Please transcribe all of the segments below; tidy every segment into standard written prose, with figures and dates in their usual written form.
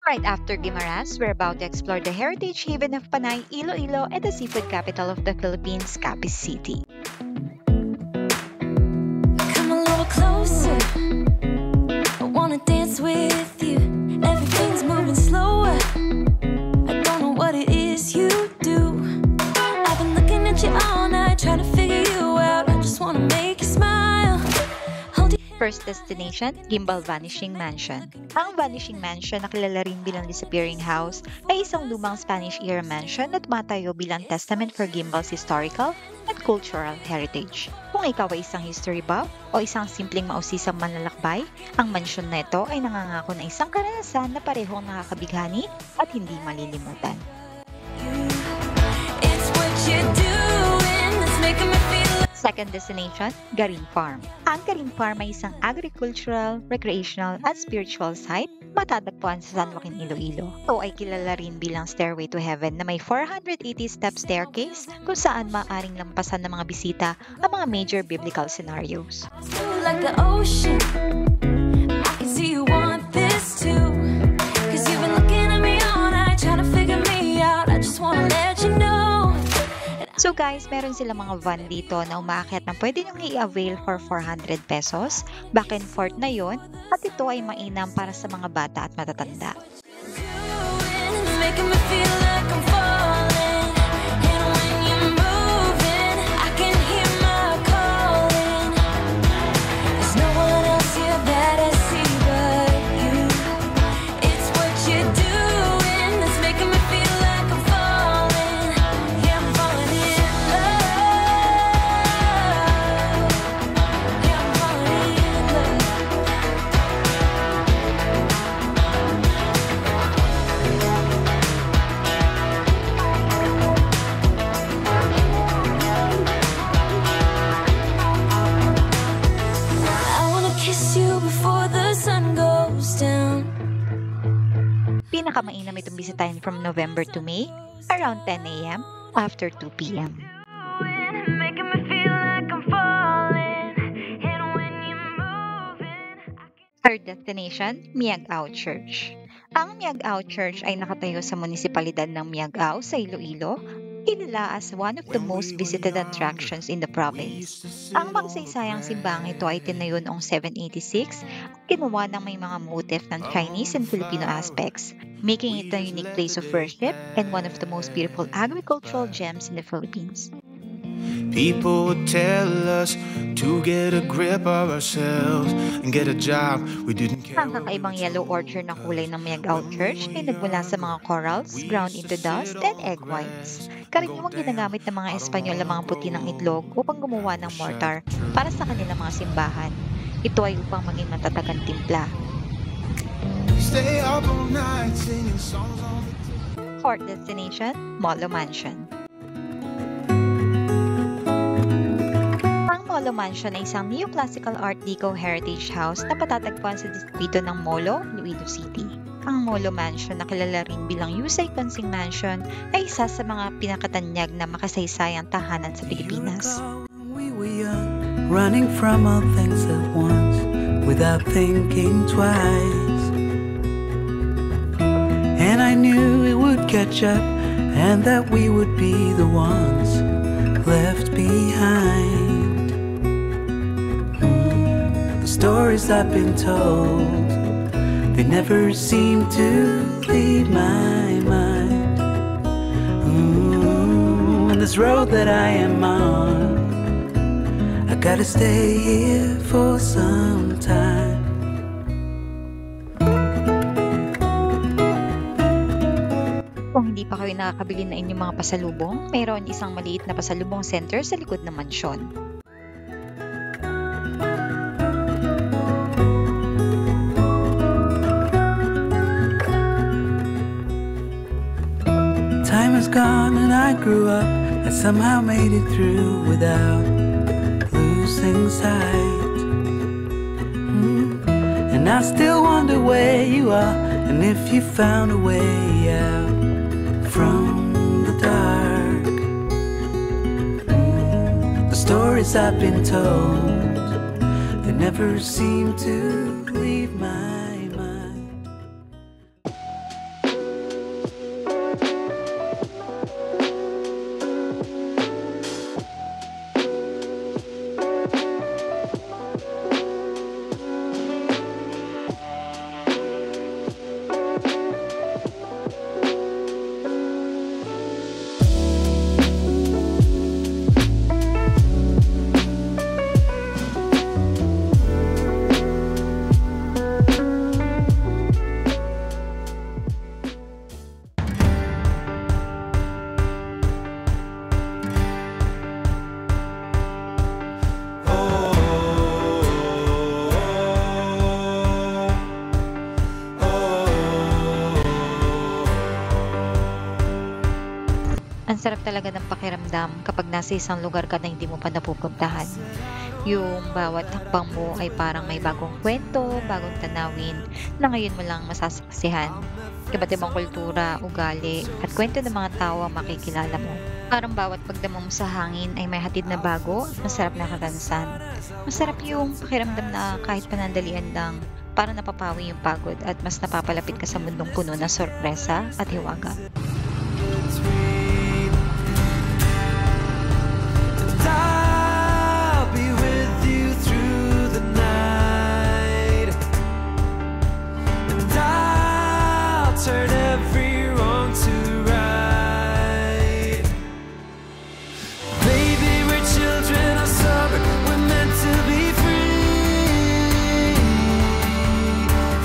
Right after Guimaras, we're about to explore the heritage haven of Panay, Iloilo, and the seafood capital of the Philippines, Capiz City. Come a little closer, I wanna dance with you. Everything's moving slower, I don't know what it is you do. I've been looking at you all night, trying to figure you out. I just wanna make you smile. First destination, Gimbal Vanishing Mansion. Ang Vanishing Mansion na kilala rin bilang Disappearing House ay isang lumang Spanish-era mansion na tumatayo bilang testament for Gimbal's historical and cultural heritage. Kung ikaw ay isang history buff o isang simpleng mausisang manlalakbay, ang mansyon na ito ay nangangako na isang karanasan na parehong nakakabighani at hindi malilimutan. Second destination, Garin Farm. Ang Garin Farm ay isang agricultural, recreational, at spiritual site matatagpuan sa San Joaquin, Iloilo. Ito ay kilala rin bilang Stairway to Heaven na may 480-step staircase kung saan maaaring lampasan ng mga bisita ang mga major biblical scenarios. Like the ocean, I can see you want this too. 'Cause you've been looking at me all night, trying to figure me out. I just wanna let you know. So guys, meron sila mga van dito na umaakyat na pwede nyong i-avail for 400 pesos. Back and forth na yon, at ito ay mainam para sa mga bata at matatanda. Pinakamainam itong bisitahin from November to May, around 10 a.m. after 2 p.m. Third destination, Miagao Church. Ang Miagao Church ay nakatayo sa munisipalidad ng Miagao sa Iloilo, kilala as one of the most visited attractions in the province. Ang magsaysayang simbahang ito ay tinayo noong 786 at ginawa ng may mga motif ng Chinese and Filipino aspects, making it a unique place of worship and one of the most beautiful agricultural gems in the Philippines. People would tell us to get a grip of ourselves and get a job. We didn't care. Ang kakaibang yellow orchard na kulay ng Miagao Church ay nagmula sa mga corals, ground into dust, and egg whites. Karaniwang ginagamit ng mga Espanyol ang mga puti ng itlog upang gumawa ng mortar para sa kanilang mga simbahan. Ito ay upang maging matatag ang timpla. Stay up all night singing songs on the Fourth destination, Molo Mansion. Ang Molo Mansion ay isang neoclassical art deco heritage house na patatagpuan sa distrito ng Molo, Iloilo City. Ang Molo Mansion na kilala rin bilang Yusay Consing Mansion ay isa sa mga pinakatanyag na makasaysayang tahanan sa Pilipinas. We were young, running from all things at once, without thinking twice. And I knew it would catch up, and that we would be the ones left behind. The stories I've been told, they never seem to leave my mind. And this road that I am on, I gotta stay here for some time. Kung hindi pa kayo nakakabili na inyong mga pasalubong, mayroon isang maliit na pasalubong center sa likod ng mansyon. Time has gone and I grew up. I somehow made it through without losing sight. And I still wonder where you are, and if you found a way out from the dark. The stories I've been told, they never seem to leave my mind. Ang sarap talaga ng pakiramdam kapag nasa isang lugar ka na hindi mo pa napupuntahan. Yung bawat hakbang mo ay parang may bagong kwento, bagong tanawin na ngayon mo lang masasaksihan. Iba't ibang kultura, ugali, at kwento ng mga tao ang makikilala mo. Parang bawat pagdamo mo sa hangin ay may hatid na bago at masarap na karanasan. Masarap yung pakiramdam na kahit panandalian lang, parang napapawi yung pagod at mas napapalapit ka sa mundong puno ng sorpresa at hiwaga. Turn every wrong to right. Baby, we're children of summer. We're meant to be free.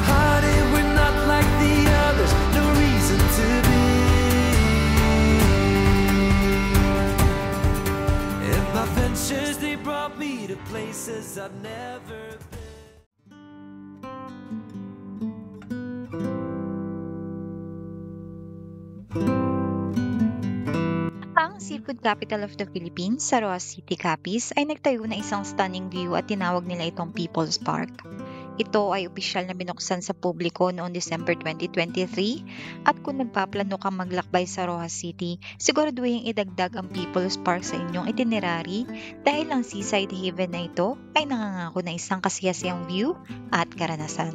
Hearted, we're not like the others. No reason to be. And my ventures, they brought me to places I've never been. Ang seafood capital of the Philippines, sa Roa City, Capiz, ay nagtayo na isang stunning view at tinawag nila itong People's Park. Ito ay opisyal na binuksan sa publiko noong December 2023 at kung nagpaplano kang maglakbay sa Roa City, siguraduhin idagdag ang People's Park sa inyong itinerary dahil ang seaside haven na ito ay nangangako na isang kasiyasiyang view at karanasan.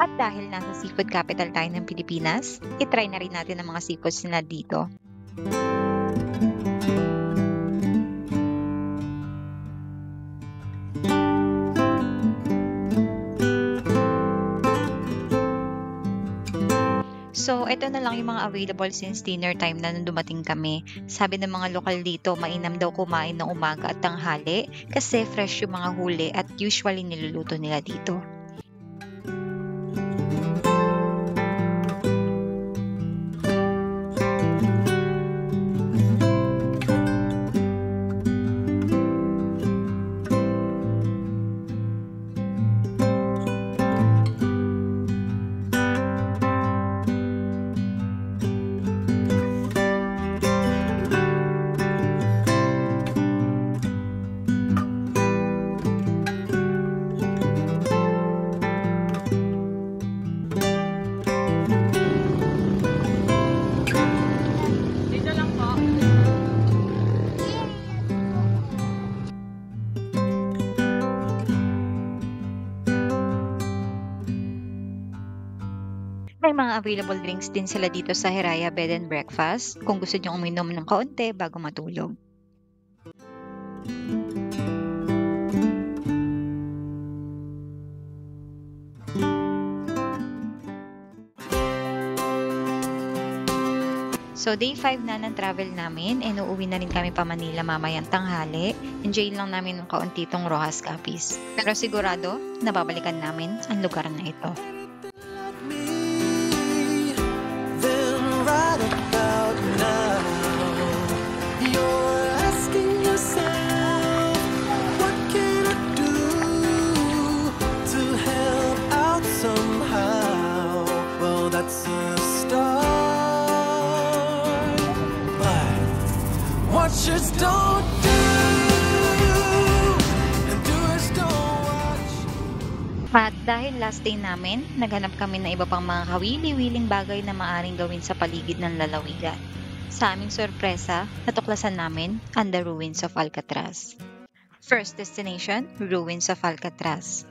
At dahil nasa seafood capital tayo ng Pilipinas, itry na rin natin ang mga seafoods nila dito. So, ito na lang yung mga available since dinner time na nung dumating kami. Sabi ng mga lokal dito, mainam daw kumain ng umaga at tanghali kasi fresh yung mga huli at usually niluluto nila dito. May mga available drinks din sila dito sa Hiraya Bed and Breakfast kung gusto nyo uminom ng kaunti bago matulog. So, day 5 na ng travel namin and uuwi na rin kami pa Manila mamayang tanghali. Enjoy lang namin ng kaunti itong Rojas Capiz. Pero sigurado, nababalikan namin ang lugar na ito. Just don't do, and doers don't watch. At dahil last day namin, naghanap kami ng iba pang mga kawili-wiling bagay na maaring gawin sa paligid ng lalawigan. Sa aming sorpresa, natuklasan namin ang The Ruins of Alcatraz. First destination, Ruins of Alcatraz.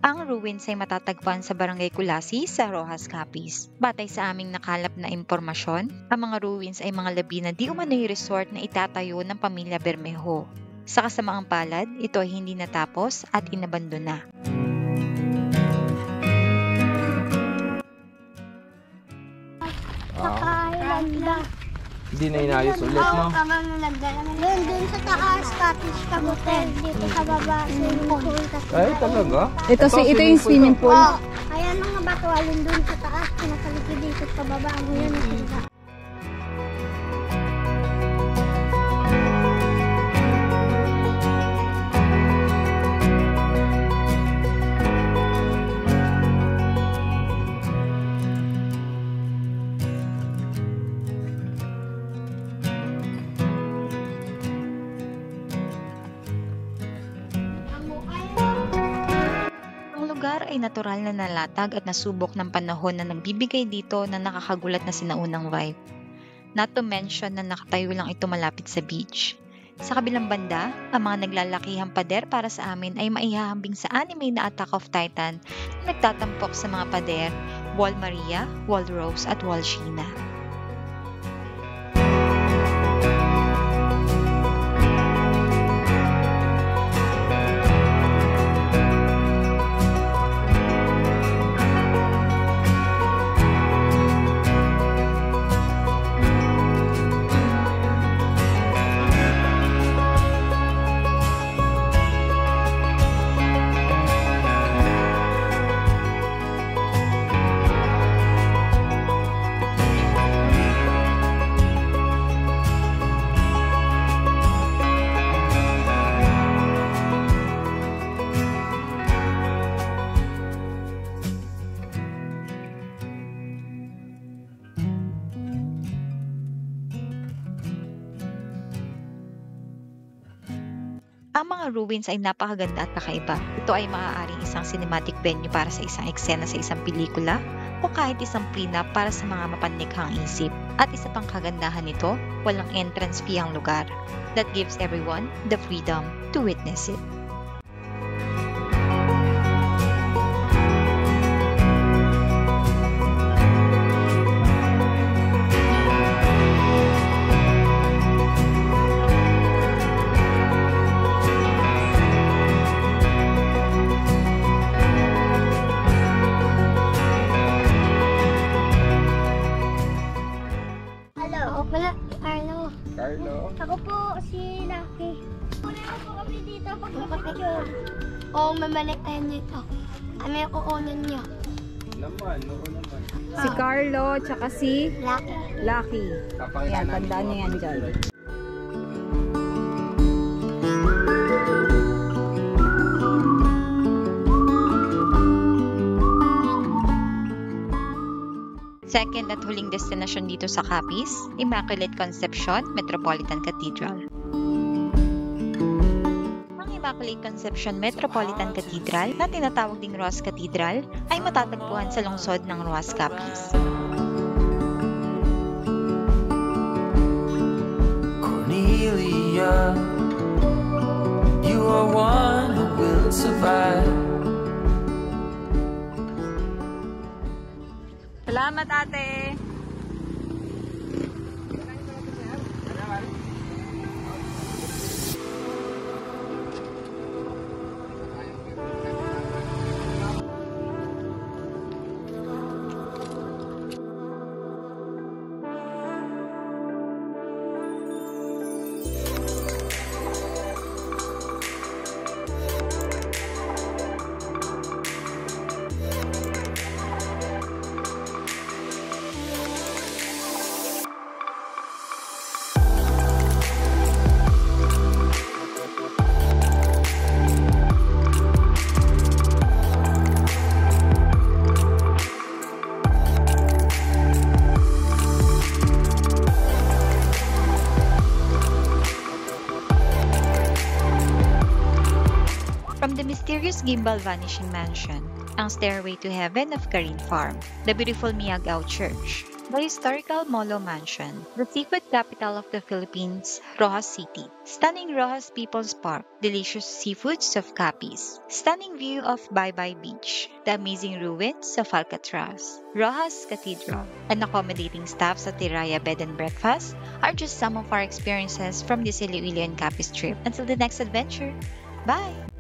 Ang ruins ay matatagpuan sa Barangay Kulasi sa Rojas, Capiz. Batay sa aming nakalap na impormasyon, ang mga ruins ay mga labi na di umano'y resort na itatayo ng pamilya Bermejo. Sa kasamaang palad, ito ay hindi natapos at inabandona. Saka Hindi na inayos ulit, no? Doon sa taas, cottage ka motel. Dito sa baba, swimming pool. Ay, talaga? Ito yung swimming pool. Oh, kaya mga bato alin doon sa taas, pinakalikid dito sa baba. Ang yan ang sila. Lugar ay natural na nalatag at nasubok ng panahon na nagbibigay dito na nakakagulat na sinaunang vibe. Not to mention na nakatayo lang ito malapit sa beach. Sa kabilang banda, ang mga naglalakihang pader para sa amin ay maihahambing sa anime na Attack of Titan na nagtatampok sa mga pader, Wall Maria, Wall Rose at Wall Sheena. Ang mga ruins ay napakaganda at kakaiba. Ito ay maaaring isang cinematic venue para sa isang eksena sa isang pelikula o kahit isang prenup para sa mga mapanlikhang isip. At isa pang kagandahan nito, walang entrance fee ang lugar. That gives everyone the freedom to witness it. Carlo. Ako po si Lucky. Punayan po kami dito pagpapicture. Oo, mamalikan niyo ito. Kami ang kukunin niyo. Naman, oo naman. Si Carlo, tsaka si Lucky. Lucky. Yan, tandaan niyo yan dyan. Second at huling destinasyon dito sa Capiz, Immaculate Conception Metropolitan Cathedral. Ang Immaculate Conception Metropolitan Cathedral, na tinatawag ding Rojas Cathedral, ay matatagpuan sa lungsod ng Rojas, Capiz. Cornelia, you are one who will survive. Salamat, ate! From the mysterious Gimbal Vanishing Mansion, ang Stairway to Heaven of Karin Farm, the beautiful Miagao Church, The historical Molo Mansion, the seafood capital of the Philippines, Rojas City. Stunning Rojas People's Park, delicious seafoods of Capiz. Stunning view of Baybay Beach, the amazing ruins of Alcatraz. Rojas Cathedral, and accommodating staffs at Tiraya Bed and Breakfast are just some of our experiences from this Iloilo and Capiz trip. Until the next adventure, bye!